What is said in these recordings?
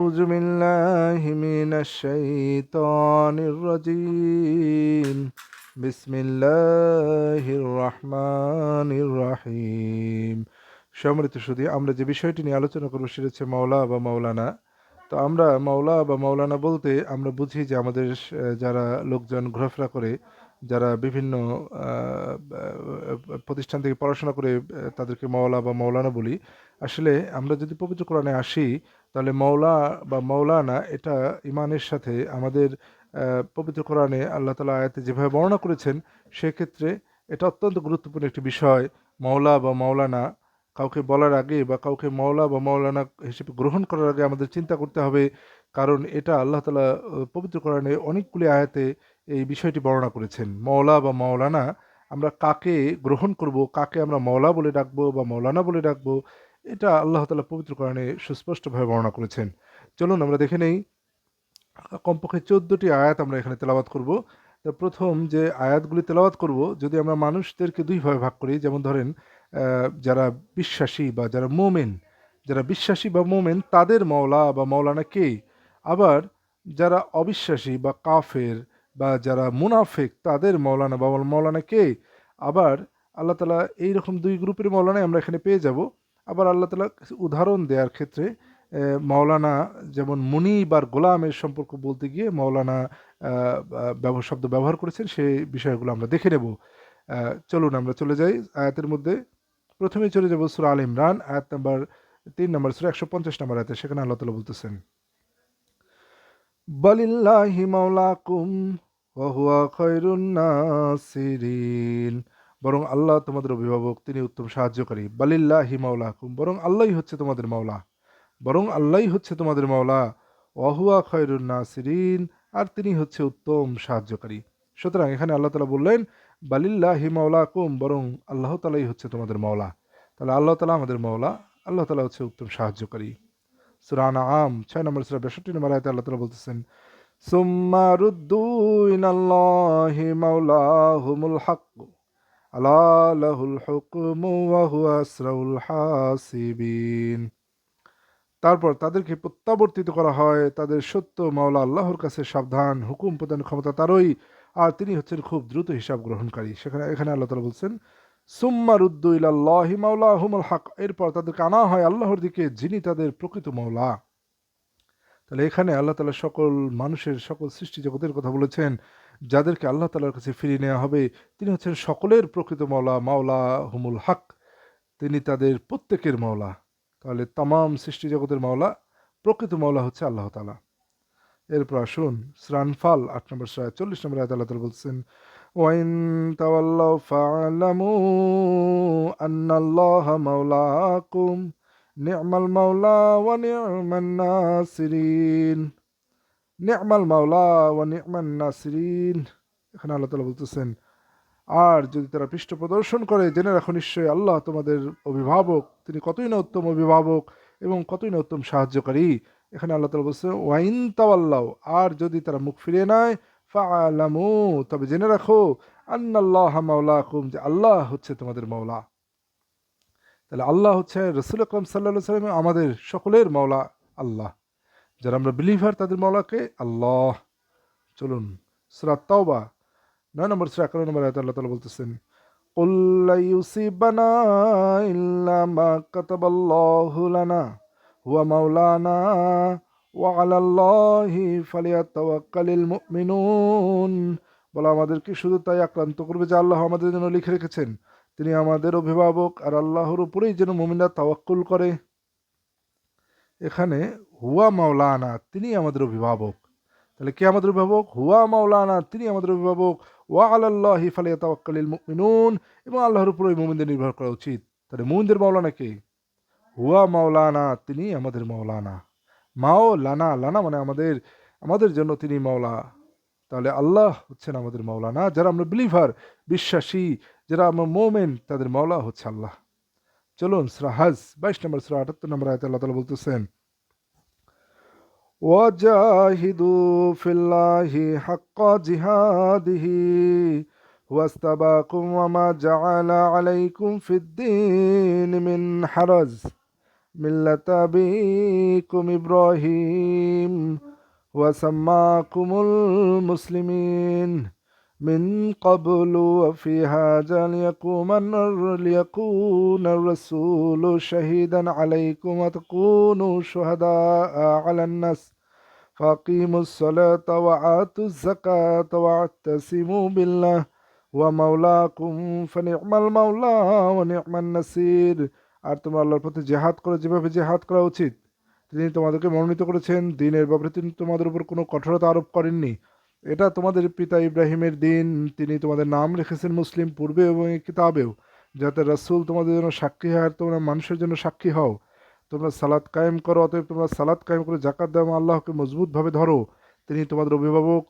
أعوذ بالله من الشيطان الرجيم بسم الله الرحمن الرحيم সম্মানিত সুধী, আমরা যে বিষয়টি নিয়ে আলোচনা করব সেটা হচ্ছে মাওলা বা মাওলানা। তো আমরা মাওলা বা মাওলানা বলতে আমরা বুঝি যে আমাদের যারা লোকজন ঘোরাফেরা করে, যারা বিভিন্ন প্রতিষ্ঠান থেকে পড়াশোনা করে, তাদেরকে মাওলা বা মাওলানা বলি। আসলে আমরা যদি পবিত্র কোরআনে আসি, তাহলে মাওলা বা মাওলানা এটা ইমানের সাথে আমাদের পবিত্র কোরআনে আল্লাহ তাআলা আয়াতে যেভাবে বর্ণনা করেছেন, সেক্ষেত্রে এটা অত্যন্ত গুরুত্বপূর্ণ একটি বিষয়। মাওলা বা মাওলানা কাউকে বলার আগে বা কাউকে মাওলা বা মাওলানা হিসেবে গ্রহণ করার আগে আমাদের চিন্তা করতে হবে, কারণ এটা আল্লাহ তাআলা পবিত্র কোরআনে অনেকগুলি আয়াতে এই বিষয়টি বর্ণনা করেছেন। মাওলা বা মাওলানা আমরা কাকে গ্রহণ করব, কাকে আমরা মাওলা বলে ডাকবো বা মাওলানা বলে ডাকবো, এটা আল্লাহ তাআলা পবিত্র কোরআনে সুস্পষ্টভাবে বর্ণনা করেছেন। চলুন আমরা দেখে নেই। কমপক্ষে 14টি আয়াত আমরা এখানে তেলাওয়াত করব। তো প্রথম যে আয়াতগুলি তেলাওয়াত করব, যদি আমরা মানুষদেরকে দুই ভাগে ভাগ করি, যেমন ধরেন যারা বিশ্বাসী বা যারা মোমেন, যারা বিশ্বাসী বা মোমেন তাদের মাওলা বা মাওলানা কে? আবার যারা অবিশ্বাসী বা কাফের বা যারা মুনাফিক তাদের মাওলানা বা মাওলানা কে? আবার আল্লাহ তাআলা এইরকম দুই গ্রুপের মাওলানাই আমরা এখানে পেয়ে যাব। আবার আল্লাহ তাআলা উদাহরণ দেওয়ার ক্ষেত্রে মাওলানা যেমন মুনিব আর গোলামের সম্পর্ক বলতে গিয়ে মাওলানা শব্দ ব্যবহার করেছেন, সেই বিষয়গুলো আমরা দেখে নেব। চলুন আমরা চলে যাই আয়াতের মধ্যে। প্রথমেই চলে যাব সূরা আল ইমরান আয়াত নাম্বার 3 নম্বর সূরা 150 নম্বর আয়াতে। সেখানে আল্লাহ তাআলা বলতেছেন, বালিল্লাহি মাওলাকুম ওয়া হুয়া খায়রুন নাসিরিন। বরং আল্লাহ তোমাদের অভিভাবক, তিনি উত্তম সাহায্যকারী। বালিল্লাহি মাওলাকুম, বরং আল্লাহই হচ্ছে তোমাদের মাওলা, বরং আল্লাহই হচ্ছে তোমাদের মাওলা। ওয়াহুয়া খয়রুন নাসিরিন, আর তিনি হচ্ছে উত্তম সাহায্যকারী। সুতরাং এখানে আল্লাহ তাআলা বললেন বালিল্লাহি মাওলাকুম, বরং আল্লাহ তাআলাই হচ্ছে তোমাদের মাওলা। তাহলে আল্লাহ তাআলা আমাদের মাওলা, আল্লাহ তাআলা হচ্ছে উত্তম সাহায্যকারী। সূরা আনআম 6 নম্বর সূরা 62 নম্বর আয়াতে আল্লাহ তাআলা বলতেছেন, সুম্মা রুদ্দু ইলাল্লাহি মাওলাহুমুল হক আলা লাহুল হুকমু ওয়া হুয়া আসরাউল হাসিবিন। তারপর তাদেরকে প্রত্যাবর্তিত করা হয় তাদের সত্য মাওলা আল্লাহর কাছে। সাবধান, হুকুম প্রদান ক্ষমতা তারই, আর তিনি হচ্ছেন খুব দ্রুত হিসাব গ্রহণকারী। এখানে আল্লাহ তাআলা বলছেন সুম্মা রুদ্দু ইলাল্লাহি মাওলাহুমুল হক, এরপর তাদেরকে আনা হয় আল্লাহর দিকে, যিনি তাদের প্রকৃত মাওলা। তাহলে এখানে আল্লাহ তাআলা সকল মানুষের, সকল সৃষ্টি জগতের কথা বলেছেন, যাদেরকে আল্লাহ তাআলার কাছে ফিরিয়ে নেওয়া হবে। তিনি হচ্ছেন সকলের প্রকৃত মাওলা, মাওলা হুমুল হক, তিনি তাদের প্রত্যেকের মাওলা। তাহলে তামাম সৃষ্টি জগতের মাওলা, প্রকৃত মাওলা হচ্ছে আল্লাহ তাআলা। এরপর আসুন সূরা আনফাল 8 নম্বর সূরা 40 নম্বর আয়াতে আল্লাহ তাআলা বলছেন, ওয়াইন তাওয়াল্লাউ ফা'লামু আন্নাল্লাহা মাওলাকুম নি'মাল মাওলা ওয়া নি'মান নাসিরিন। নি'মাল মাওলা ওয়া নি'মান নাসিরিন। এখানে আল্লাহ তাআলা বলতেছেন, আর যদি তারা পৃষ্ঠ প্রদর্শন করে, জেনে রাখো নিশ্চয়ই আল্লাহ তোমাদের অভিভাবক, তিনি কতই না উত্তম অভিভাবক এবং কতই না উত্তম সাহায্যকারী। এখানে আল্লাহ তাআলা বলছে ওয়াইন তাওয়াল্লাও, আর যদি তারা মুখ ফিরিয়ে নেয়, ফাআলামু, তবে জেনে রাখো, আন্নাল্লাহা মাওলাকুম, যে আল্লাহ হচ্ছে তোমাদের মাওলা। তাহলে আল্লাহ হচ্ছে রাসূল আকরাম সাল্লাল্লাহু আলাইহি ওয়াসাল্লাম, আমাদের সকলের মাওলা আল্লাহ। যারা আমরা বিলিভার তাদের মাওলাকে আল্লাহ। চলুন সূরা তাওবা 9 নম্বর সূরা 11 নম্বর আয়াতে আল্লাহ তাআলা বলতেছেন, قل لن يصيبنا إلا ما كتب الله لنا هو مولانا وعلى الله فليتوكل المؤمنون। বলা আমাদেরকে শুধু তাই আক্রান্ত করবে যে আল্লাহ আমাদের জন্য লিখে রেখেছেন, তিনি আমাদের অভিভাবক, আর আল্লাহর উপরেই যেন মুমিনরা তাওয়াক্কুল করে। এখানে হুয়া মাওলানা, তিনি আমাদের অভিভাবক। তাহলে কে আমাদের অভিভাবক? হুয়া মাওলানা, তিনি আমাদের অভিভাবক। ওয়া আলাল্লাহি ফালিয়াতাওয়াক্কালিল মুমিনুন, এবং আল্লাহর উপরে মুমিনদের নির্ভর করা উচিত। তাহলে মুমিনদের মাওলানা কে? হুয়া মাওলানা, তিনি আমাদের মাওলানা। মাওলানা, লানা মানে আমাদের, আমাদের জন্য তিনি মাওলা। তাহলে আল্লাহ হচ্ছেন আমাদের মাওলানা। যারা আমরা বিলিভার, বিশ্বাসী, যারা আমরা মোমেন, তাদের মাওলা হচ্ছে আল্লাহ। চলুন সূরা হজ 22 নম্বর সূরা 78 নম্বর আয়াতে আল্লাহ তাআলা বলতেছেন, وجاهدوا في الله حق جهاده واستباكم وما جعل عليكم في الدين من حرج মিল্লাতা আবিকুম ইব্রাহিম ওয়া সাম্মাকুমুল মুসলিমিন মিন ক্বাবলু ওয়া ফি হাযা লিয়াকুনার রাসূলু শাহীদান আলাইকুম ওয়া তাকুনু শুহাদাআ আলান নাস ফাকিমুস সালাতা ওয়া আতুজ যাকাতা ওয়া'তাসিমু বিল্লাহ ওয়া মাওলাকুম ফানি'মাল মাওলা ওয়া নি'মান নাসির। আর তোমরা আল্লাহর পথে জেহাদ করো যেভাবে জেহাদ করা উচিত। তিনি তোমাদেরকে মনোনীত করেছেন, দিনের ব্যাপারে তিনি তোমাদের উপর কোনো কঠোরতা আরোপ করেননি। এটা তোমাদের পিতা ইব্রাহিমের দিন, তিনি তোমাদের নাম রেখেছেন মুসলিম পূর্বে এবং এই কিতাবেও, যাতে রাসূল তোমাদের জন্য সাক্ষী হয় আর তোমরা মানুষের জন্য সাক্ষী হও। তোমরা সালাত কায়েম করো, অতএব তোমরা সালাত কায়েম করে জাকাত দাও এবং আল্লাহকে মজবুতভাবে ধরো। তিনি তোমাদের অভিভাবক,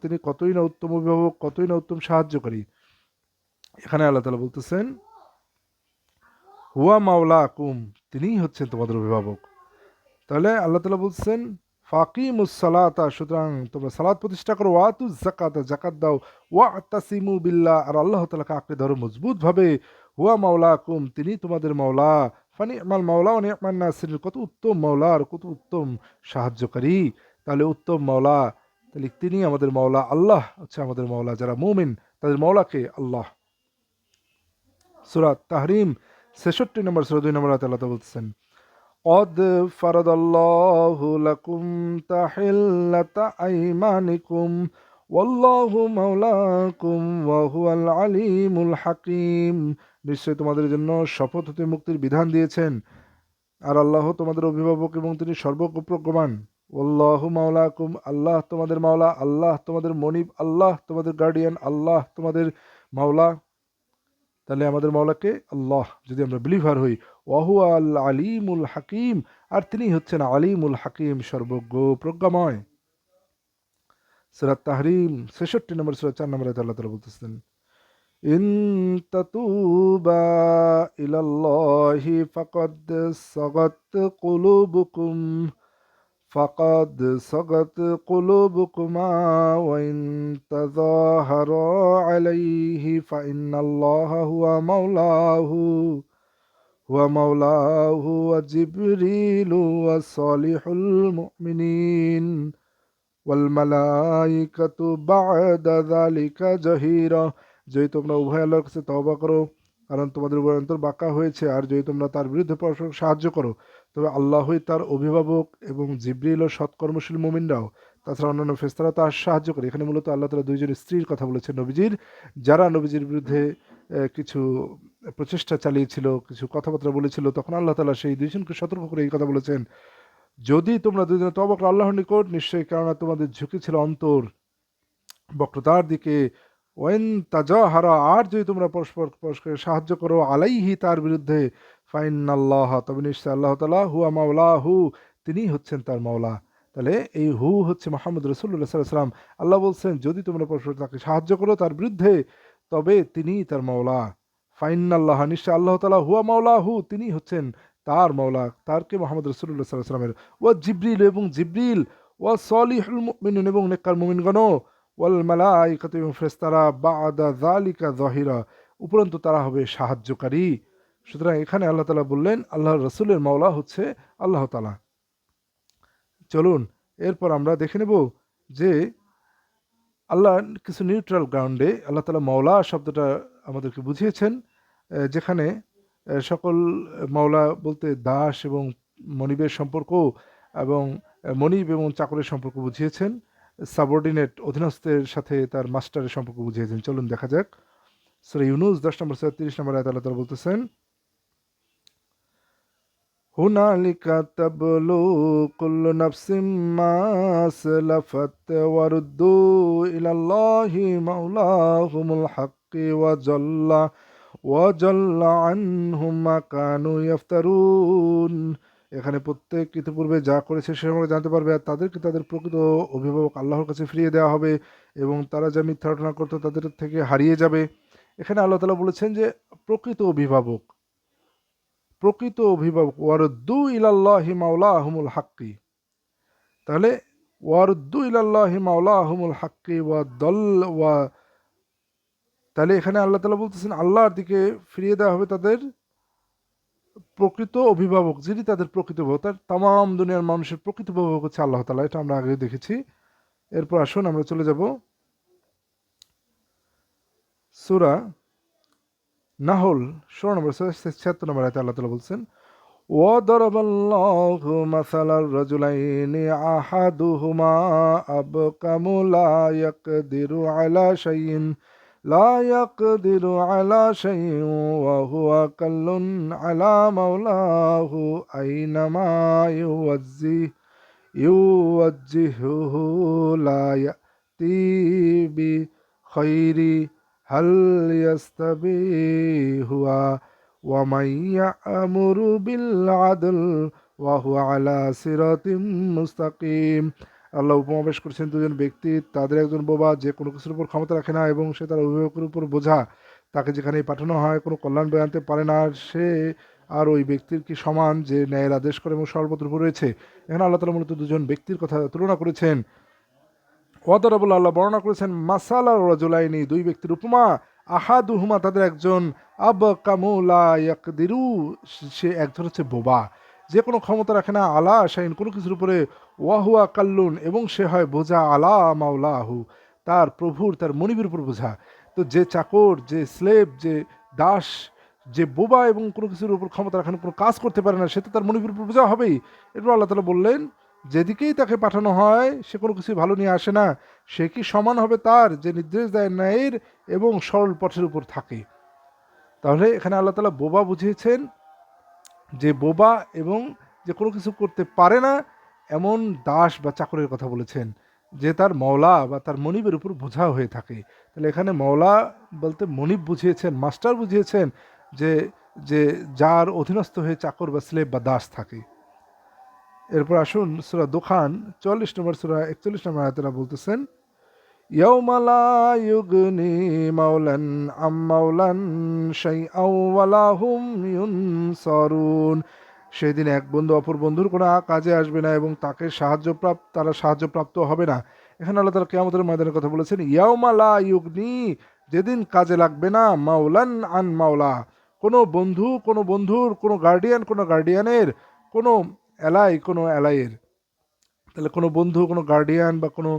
তিনি কতই না উত্তম অভিভাবক, কতই না উত্তম সাহায্যকারী। এখানে আল্লাহ তাআলা বলতেছেন হুয়া মাওলা আকুম, তিনিই হচ্ছেন তোমাদের অভিভাবক। তাহলে আল্লাহ তাআলা বলছেন ফাকিমুস সালাতা, সুতরাং তোমরা সালাত প্রতিষ্ঠা করো, ওয়াতুজ যাকাতা, জাকাত দাও, ওয়াতাসিমু বিল্লাহ, আর আল্লাহ তাআলাকে আঁকড়ে ধরো মজবুতভাবে। হুয়া মাওলা আকুম, তিনি তোমাদের মাওলা। ফানি'মাল মাওলা ওয়া নি'মান নাসির, কত উত্তম মাওলা আর কত উত্তম সাহায্যকারী। তাহলে উত্তম মাওলা, তাহলে তিনি আমাদের মাওলা, আল্লাহ হচ্ছে আমাদের মাওলা। যারা মুমিন তাদের মাওলাকে আল্লাহ। সূরা তাহরিম ৬৬ নম্বর সূরা ২ নম্বর আয়াতে আল্লাহ তাআলা বলতেছেন قد فرض الله لكم تحلة أيمانكم والله مولاكم وهو العليم الحكيم। নিশ্চয় তোমাদের জন্য শপথ হতে মুক্তির বিধান দিয়েছেন, আর আল্লাহ তোমাদের অভিভাবক এবং তিনি সর্বজ্ঞপ্রজ্ঞমান। ওয়াল্লাহু মাওলাকুম, আল্লাহ তোমাদের মাওলা, আল্লাহ তোমাদের মনিব, আল্লাহ তোমাদের গার্ডিয়ান, আল্লাহ তোমাদের মাওলা। তাহলে আমাদের মাওলাকে আল্লাহ, যদি আমরা বিলিভার হই। ওয়াহু আল আলিমুল হাকিম, আর তিনি হচ্ছেন আলিমুল হাকিম, সর্বজ্ঞ প্রজ্ঞাময়। সূরা তাহরিম ৬৬ নম্বর সূরা ৪ নম্বর আয়াতে আল্লাহ তাআলা বলতেছেন ইন তাতুবা ইলাল্লাহি ফাকাদ সাগাত কুলুবুকুমা ওয়া ইন তাযাহারা আলাইহি ফাইন্নাল্লাহা হুয়া মাওলাহু ওয়া জিবরিলু ওয়া সালিহুল মুমিনিন ওয়াল মালাইকাতু বা'দা যালিকা জহিরা। যদি তোমরা উভয় আল্লাহর কাছে তওবা করো, কারণ তোমাদের উপর অন্তর বাঁকা হয়েছে, আর যদি তোমরা তার বিরুদ্ধে পরস্পর সাহায্য করো, তবে আল্লাহই তার অভিভাবক এবং জিবরিল ও সৎকর্মশীল মুমিনরাও, তাছাড়া অন্যান্য ফেরেশতারা তার সাহায্য করে। এখানে মূলত আল্লাহ তাআলা দুইজন স্ত্রীর কথা বলেছেন নবীজির, যারা নবীজির বিরুদ্ধে কিছু প্রচেষ্টা চালিয়েছিল, কিছু কথাবার্তা বলেছিল, তখন আল্লাহ তাআলা সেই দুইজনকে সতর্ক করে এই কথা বলেছেন, যদি তোমরা দুজনে তওবা করো আল্লাহর নিকট, নিশ্চয়ই কেননা তোমাদের ঝুঁকি ছিল অন্তর বক্রতার দিকে। ওয়েন তাজাহারা, আর যদি তোমরা পরস্পর পরস্পরের সাহায্য করো আলাইহি, তার বিরুদ্ধে, ফাইন্নাল্লাহ, তবে নিশ্চয় আল্লাহ তাআলা হুয়া মাওলাহু, তিনি হচ্ছেন তার মাওলা। তাহলে এই হু হচ্ছে মুহাম্মদ রাসূলুল্লাহ সাল্লাল্লাহু আলাইহি ওয়াসাল্লাম। আল্লাহ বলছেন যদি তোমরা পরস্পর তাকে সাহায্য করো তার বিরুদ্ধে, তবে তিনি তার মাওলা। ফাইন্নাল্লাহ, নিশ্চয় আল্লাহ তাআলা হুয়া মাওলাহু, তিনি হচ্ছেন তার মাওলা। তারকে মুহাম্মদ রাসূলুল্লাহ সাল্লাল্লাহু আলাইহি ওয়াসাল্লামের ওয়া জিবরিল, এবং জিবরিল, ওয়া সালিহুল মুমিনুন, এবং নেককার মুমিনগণও, ওয়াল মালাইকাতু, এবং ফেরেশতারা, বা'দা যালিকা যাহিরা, উপরন্তু তারা হবে সাহায্যকারী। সুতরাং এখানে আল্লাহ তাআলা বললেন আল্লাহর রাসূলের মাওলা হচ্ছে আল্লাহ তাআলা। চলুন এরপর আমরা দেখে নেব যে আল্লাহ কিছু নিউট্রাল গ্রাউন্ডে আল্লাহ তাআলা মাওলা শব্দটা আমাদেরকে বুঝিয়েছেন, যেখানে সকল মাওলা বলতে দাস এবং মনিবের সম্পর্ক, এবং মনিব এবং চাকরের সম্পর্ক বুঝিয়েছেন, সাবঅর্ডিনেট অধীনস্থের সাথে তার মাস্টারের সম্পর্ক বুঝিয়েছেন। চলুন দেখা যাক সূরা ইউনূস 10 নম্বর সূরা 30 নম্বর আয়াতে আল্লাহ তাআলা বলতেছেন হুনালিকা তাবলু কুল্লু নাফসিম মা আসলাফাত ওয়ারুদ্দু ইলাল্লাহি মাওলাহুমুল হাক্কি ওয়া জাল্লা আনহুম মা কানু ইফতারুন। এখানে প্রত্যেক ইতিপূর্বে যা করেছে সে সম্পর্কে জানতে পারবে, আর তাদেরকে তাদের প্রকৃত অভিভাবক আল্লাহর কাছে ফিরিয়ে দেওয়া হবে, এবং তারা যা মিথ্যা রটনা করতো তাদের থেকে হারিয়ে যাবে। এখানে আল্লাহ তাআলা বলেছেন যে প্রকৃত অভিভাবক, ওয়ারুদ্দু ইলাল্লাহি মাওলাহুমুল হাক্কি। তাহলে ওয়ারুদ্দু ইলাল্লাহি মাওলাহুমুল হাক্কি ওয়া, তাহলে এখানে আল্লাহ তাআলা বলতেছেন আল্লাহর দিকে ফিরিয়ে দেওয়া হবে তাদের প্রকৃত অভিভাবক, যিনি তাদের প্রকৃত অভিভাবক, তার তাম দুনিয়ার মানুষের প্রকৃত অভিভাবক হচ্ছে আল্লাহ তাআলা, এটা আমরা আগে দেখেছি। এরপর আসুন আমরা চলে যাব সূরা নাহল 16 নম্বর সূরা 76 নম্বর আয়াতে আল্লাহ তাআলা বলছেন, وضرب الله مثلا الرجلين أحدهما أبكم لا يقدر على شيء وهو كل على مولاه أينما يوجهه لا يأتي بخير هل يستوي هو ومن يأمر بالعدل وهو على صراط মুস্তাকিম। আল্লাহ উপমা পেশ করেছেন দুজন ব্যক্তি, তাদের একজন বোবা যে কোনো কিছুর উপর ক্ষমতা রাখে না এবং সে তার অভিভাবকের উপর বোঝা, তাকে যেখানেই পাঠানো হয় কোনো কল্যাণ বয়ে আনতে পারে না, সে আর ওই ব্যক্তির কি সমান যে ন্যায়ের আদেশ করে এবং সর্বত্র উপর রয়েছে। এখানে আল্লাহ তাআলা মূলত দুজন ব্যক্তির কথা তুলনা করেছেন। ওয়াদারাবুল আল্লাহ বর্ণনা করেছেন মাসালা রাজুলাইনি, দুই ব্যক্তির উপমা, আহাদুহুমা তাদের একজন, আব কামুলা ইয়াকদিরু সে একজন হচ্ছে বোবা, যে কোনো ক্ষমতা রাখে না, আলা শাইন কোনো কিছুর উপরে, ওয়াহুয়া কাল্লুন এবং সে হয় বোঝা, আলা মাওলাহু তার প্রভুর তার মনিবের উপর বোঝা। তো যে চাকর, যে স্লেভ, যে দাস, যে বোবা এবং কোনো কিছুর উপর ক্ষমতা রাখে না, কোনো কাজ করতে পারে না, সে তো তার মনিবের উপর বোঝা হবেই। এরপর আল্লাহ তাআলা বললেন, যেদিকেই তাকে পাঠানো হয় সে কোনো কিছু ভালো নিয়ে আসে না, সে কি সমান হবে তার যে নির্দেশ দেয় ন্যায়ের এবং সরল পথের উপর থাকে? তাহলে এখানে আল্লাহ তাআলা বোবা বুঝিয়েছেন, যে বোবা এবং যে কোনো কিছু করতে পারে না এমন দাস বা চাকরের কথা বলেছেন, যে তার মওলা বা তার মনিবের উপর বোঝা হয়ে থাকে। তাহলে এখানে মওলা বলতে মনিব বুঝিয়েছেন, মাস্টার বুঝিয়েছেন, যে যে যার অধীনস্থ হয়ে চাকর বা স্লেভ বা দাস থাকে। এরপর আসুন সূরা দুখান 44 নম্বর সূরা 41 নম্বর আয়াতে আল্লাহ বলতেছেন, ইয়াউমা লা ইউগনি মাওলান আম মাওলান শাইআও ওয়ালা হুম ইউনসারুন। সেদিন এক বন্ধু অপর বন্ধুর কোনো কাজে আসবে না এবং তারা সাহায্যপ্রাপ্ত হবে না। এখানে আল্লাহ তাআলা কিয়ামতের ময়দানের কথা বলেছেন। ইয়াউমা লা ইউগনি, যেদিন কাজে লাগবে না, মাওলান আন মাওলা, কোনো বন্ধু কোনো বন্ধুর, কোনো গার্ডিয়ান কোনো গার্ডিয়ানের, কোনো কোনো এলাইয়ের। তাহলে কোনো বন্ধু কোনো গার্ডিয়ান বা কোনো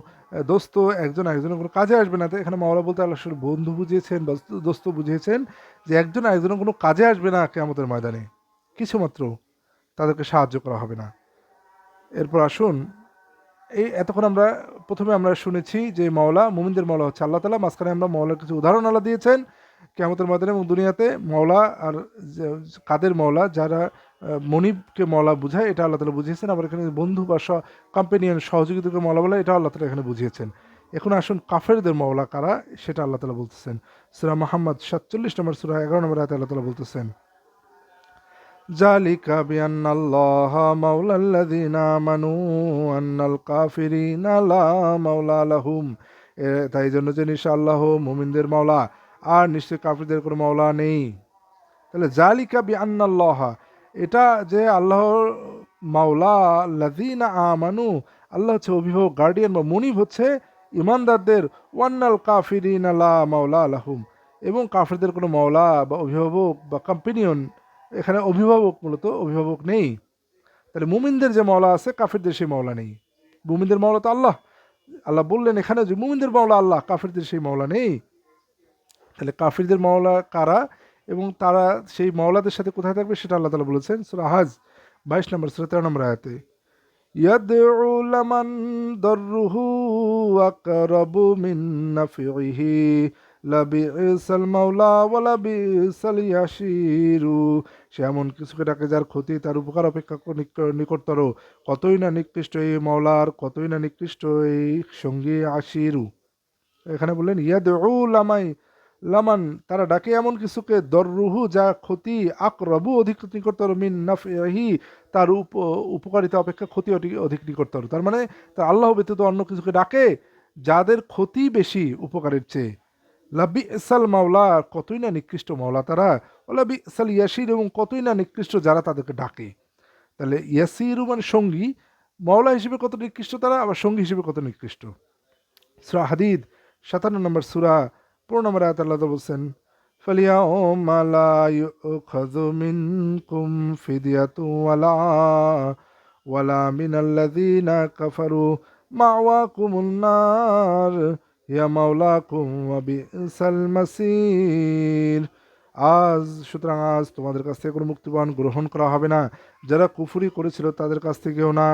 দোস্ত একজন একজনের কোনো কাজে আসবে না। তো এখানে মাওলা বলতে আল্লাহ শুধু বন্ধু বুঝিয়েছেন বা দোস্ত বুঝিয়েছেন, যে একজন একজনের কোনো কাজে আসবে না কিয়ামতের ময়দানে, কিছুমাত্র তাদেরকে সাহায্য করা হবে না। এরপর আসুন, এই এতক্ষণ আমরা প্রথমে আমরা শুনেছি যে মাওলা, মুমিনদের মাওলা হচ্ছে আল্লাহ তাআলা। মাঝখানে আমরা মাওলার কিছু উদাহরণ আল্লাহ দিয়েছেন কিয়ামতের ময়দানে এবং দুনিয়াতে। মাওলা আর কাদের মাওলা, যারা মনিবকে মাওলা বুঝায়, এটা আল্লাহ তাআলা বুঝিয়েছেন। আবার এখানে বন্ধু বা কম্পেনিয়ন সহযোগিতাকে মাওলা বলে, এটা আল্লাহ তাআলা এখানে বুঝিয়েছেন। এখন আসুন কাফেরদের মাওলা কারা, সেটা আল্লাহ তাআলা বলতেছেন। সূরা মুহাম্মদ 47 নম্বর সূরা 11 নম্বর আয়াতে আল্লাহ তাআলা বলতেছেন, জালিকা বিআন্নাল্লাহা মাওলাল্লাযীনা আমানু আন্নাল কাফিরিনা লা মাওলা লাহুম। তাই জন্য যে নিশ্চয় আল্লাহ মুমিনদের মাওলা, আর নিশ্চয় কাফিরদের কোনো মাওলা নেই। তাহলে জালিকা বিআন্নাল্লাহা, এটা যে আল্লাহর মাওলা, লাযীনা আমানু আল্লাহ হচ্ছে অভিভাবক, গার্ডিয়ান বা মুনিব হচ্ছে ইমানদারদের, ওয়ান্নাল কাফিরিনা লা মাওলা লাহুম এবং কাফিরদের কোনো মাওলা বা অভিভাবক বা কম্পেনিয়ন, এখানে অভিভাবক মূলত অভিভাবক নেই। তাহলে মুমিনদের যে মাওলা আছে, কাফিরদের সেই মাওলা নেই। মুমিনদের মাওলা তো আল্লাহ, আল্লাহ বললেন এখানে যে মুমিনদের মাওলা আল্লাহ, কাফিরদের সেই মাওলা নেই। তাহলে কাফিরদের মাওলা কারা এবং তারা সেই মাওলাদের সাথে কোথায় থাকবে, সেটা আল্লাহ তাআলা বলেছেন সূরা হাজ 22 নম্বর সূরা 13 নম্বর আয়াতে, ইয়াদউ লামান দাররুহু আকরাবু মিন নাফিহি লাবিসাল মাওলা ওয়া লাবিসাল ইয়াশিরু। সে এমন কিছুকে ডাকে যার ক্ষতি তার উপকার অপেক্ষা নিকটতর, কতই না নিকৃষ্ট এই মাওলার, কতই না নিকৃষ্ট এই সঙ্গী আশিরু। এখানে বললেন ইয়াদউ লামান তারা ডাকে এমন কিছুকে, দররুহু যা ক্ষতি, আকরাবু অধিক নিকটতর, মিন নাফিহি তার উপকারিতা অপেক্ষা ক্ষতি অধিক নিকটতর। তার মানে তার আল্লাহ ব্যতীত অন্য কিছুকে ডাকে যাদের ক্ষতি বেশি উপকারের চেয়ে। লাবি ইসাল মাওলা, কতই না নিকৃষ্ট মাওলা তারা, লাবি ইসাল ইয়াসির এবং কতই না নিকৃষ্ট যারা তাদেরকে ডাকে। তাহলে ইয়াসিরু মানে সঙ্গী, মাওলা হিসেবে কত নিকৃষ্ট তারা, আবার সঙ্গী হিসেবে কত নিকৃষ্ট। সূরা হাদিদ 57 নম্বর সূরা 15 নম্বর আয়াতে আল্লাহ বলছেন, فاليوم لا يؤخذ منكم فدية ولا من الذين كفروا مأواكم النار هي مولاكم وبئس المصير। সুতরাং আজ তোমাদের কাছ থেকে কোনো মুক্তিপণ গ্রহণ করা হবে না, যারা কুফরি করেছিল তাদের কাছ থেকেও না।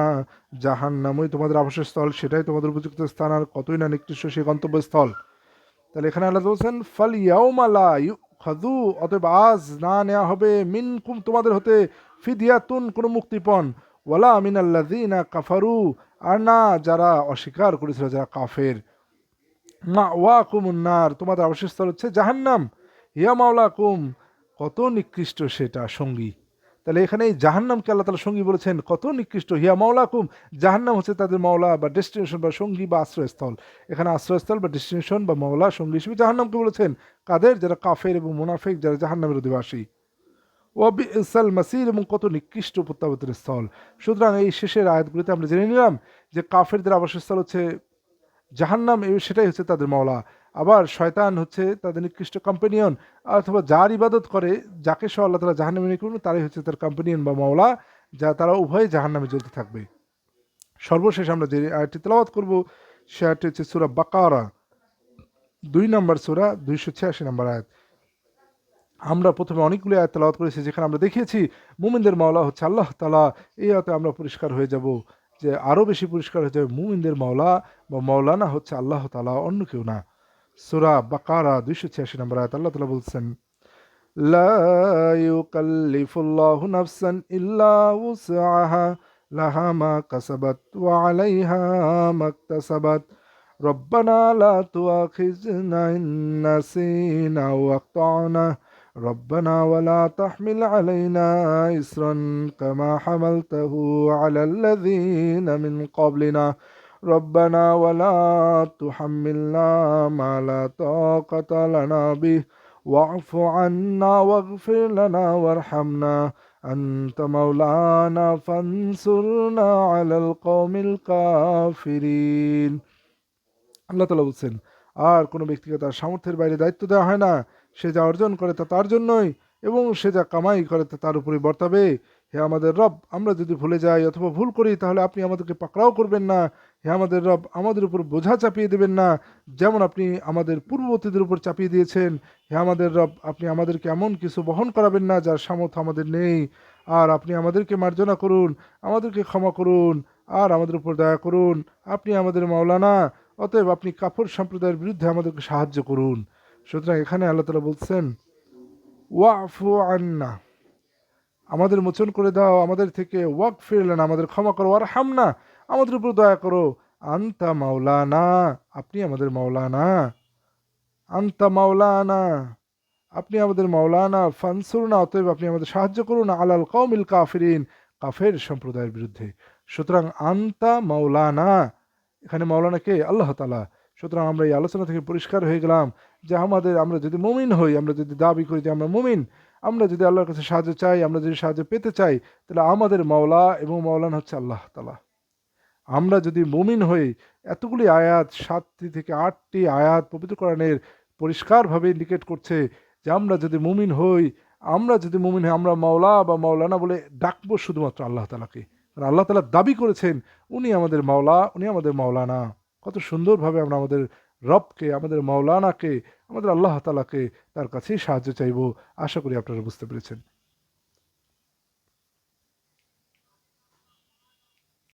জাহান্নামই তোমাদের আবাসের স্থল, সেটাই তোমাদের উপযুক্ত স্থান, আর কতই না নিকৃষ্ট সেই গন্তব্যস্থল। তাহলে এখানে আল্লাহ বলছেন ফাল ইয়াউমালা ইউখাযু, অতএব আজ না নেওয়া হবে মিনকুম তোমাদের হতে ফিদিয়াতুন কোনো মুক্তিপণ, ওয়ালা মিনাল্লাযিনা কাফারু আর না যারা অস্বীকার করেছিল, যারা কাফের। মাওয়াকুমুন নার তোমাদের আবাসস্থল হচ্ছে জাহান্নাম, হিয়া মাওলাকুম কত নিকৃষ্ট সেটা সঙ্গী। তাহলে এখানে এই জাহান্নামকে আল্লাহ তাআলা সঙ্গী বলেছেন, কত নিকৃষ্ট। হিয়া মাওলাকুম, জাহান্নাম হচ্ছে তাদের মাওলা বা ডেস্টিনেশন বা সঙ্গী বা আশ্রয়স্থল। এখানে আশ্রয়স্থল বা ডেস্টিনেশন বা মাওলা সঙ্গী হিসেবে জাহান্নামকে বলেছেন। কাদের? যারা কাফের এবং মুনাফিক, যারা জাহান্নামের অধিবাসী। ওয়াবিসাল মাসির, এবং কত নিকৃষ্ট প্রত্যাবর্তনের স্থল। সুতরাং এই শেষের আয়াতগুলিতে আমরা জেনে নিলাম যে কাফেরদের আবাসস্থল হচ্ছে জাহান্নাম, সেটাই হচ্ছে তাদের মাওলা। আবার শয়তান হচ্ছে তাদের নিকৃষ্ট কম্পেনিয়ন, অথবা যার ইবাদত করে, যাকে সহ আল্লাহ তাআলা জাহান্নামে নিয়ে করবেন, তারাই হচ্ছে তার কম্পেনিয়ন বা মাওলা, যা তারা উভয়ে জাহান্নামে জ্বলতে থাকবে। সর্বশেষ আমরা যে আয়াতটি তেলাওয়াত করব সে আয়াতটি হচ্ছে সূরা বাকারা 2 নম্বর সূরা 286 নম্বর আয়াত। আমরা প্রথমে অনেকগুলো আয়াত তেলাওয়াত করেছি যেখানে আমরা দেখিয়েছি মুমিনদের মাওলা হচ্ছে আল্লাহ তাআলা। এই আয়াতে আমরা পরিষ্কার হয়ে যাব যে আরও বেশি পরিষ্কার হয়ে যাবে মুমিনদের মাওলা বা মাওলানা হচ্ছে আল্লাহ তাআলা, অন্য কেউ না। সূরা বাকারা 286 নম্বর আয়াত আল্লাহ তাআলা বলছেন, লা ইউকাল্লিফুল্লাহু নাফসান ইল্লা উসআহা লাহা মা কাসাবাত ওয়া আলাইহা মাকতাসাবাত রব্বানা লা তুআখিযনা ইন নাসিনা ওয়া আখতানা ربنا ولا تحمل علينا إصرا كما حملته على الذين من قبلنا ربنا ولا تحملنا ما لا طاقة لنا به واعف عنا واغفر لنا وارحمنا أنت مولانا فانصرنا على القوم الكافرين। আল্লাহ তাআলা বলছেন, আর কোনো ব্যক্তিকে তার সামর্থ্যের বাইরে দায়িত্ব দেওয়া হয় না। সে যা অর্জন করে তা তার জন্যই, এবং সে যা কামাই করে তা তার উপরে বর্তাবে। হে আমাদের রব, আমরা যদি ভুলে যাই অথবা ভুল করি তাহলে আপনি আমাদেরকে পাকড়াও করবেন না। হে আমাদের রব, আমাদের উপর বোঝা চাপিয়ে দেবেন না, যেমন আপনি আমাদের পূর্ববর্তীদের উপর চাপিয়ে দিয়েছেন। হে আমাদের রব, আপনি আমাদেরকে এমন কিছু বহন করাবেন না যার সামর্থ্য আমাদের নেই। আর আপনি আমাদেরকে মার্জনা করুন, আমাদেরকে ক্ষমা করুন, আর আমাদের উপর দয়া করুন। আপনি আমাদের মাওলানা, অতএব আপনি কাফর সম্প্রদায়ের বিরুদ্ধে আমাদেরকে সাহায্য করুন। সুতরাং এখানে আল্লাহ তাআলা বলছেন ওয়াফু আন্না, আমাদের মোচন করে দাও আমাদের থেকে, ওয়াগফির লানা, আমাদের ক্ষমা করো, আর হামনা, আমাদের উপর দয়া করো, আনতা মাওলানা, আপনি আমাদের মাওলানা, আনতা মাওলানা, আপনি আমাদের মাওলানা, ফানসুরনা, অতএব আপনি আমাদের সাহায্য করুন, আলাল কওমিল কাফিরিন, কাফের সম্প্রদায়ের বিরুদ্ধে। সুতরাং আনতা মাওলানা, এখানে মাওলানা কে? আল্লাহ তাআলা। সুতরাং আমরা এই আলোচনা থেকে পরিষ্কার হয়ে গেলাম যে আমরা যদি মুমিন হই, আমরা যদি দাবি করি যে আমরা মুমিন, আমরা যদি আল্লাহর কাছে সাহায্য চাই, আমরা যদি সাহায্য পেতে চাই, তাহলে আমাদের মাওলা এবং মাওলানা হচ্ছে আল্লাহ তাআলা। আমরা যদি মুমিন হই, এতগুলি আয়াত, 7টি থেকে 8টি আয়াত পবিত্র কোরআনের পরিষ্কারভাবে ইন্ডিকেট করছে যে আমরা যদি মুমিন হই, আমরা মাওলা বা মাওলানা বলে ডাকবো শুধুমাত্র আল্লাহ তাআলাকে। কারণ আল্লাহ তাআলা দাবি করেছেন উনি আমাদের মাওলা, উনি আমাদের মাওলানা। কত সুন্দরভাবে আমরা আমাদের রবকে, আমাদের মাওলানাকে, আমাদের আল্লাহ তাআলাকে তার কাছেই সাহায্য চাইবো। আশা করি আপনারা বুঝতে পেরেছেন।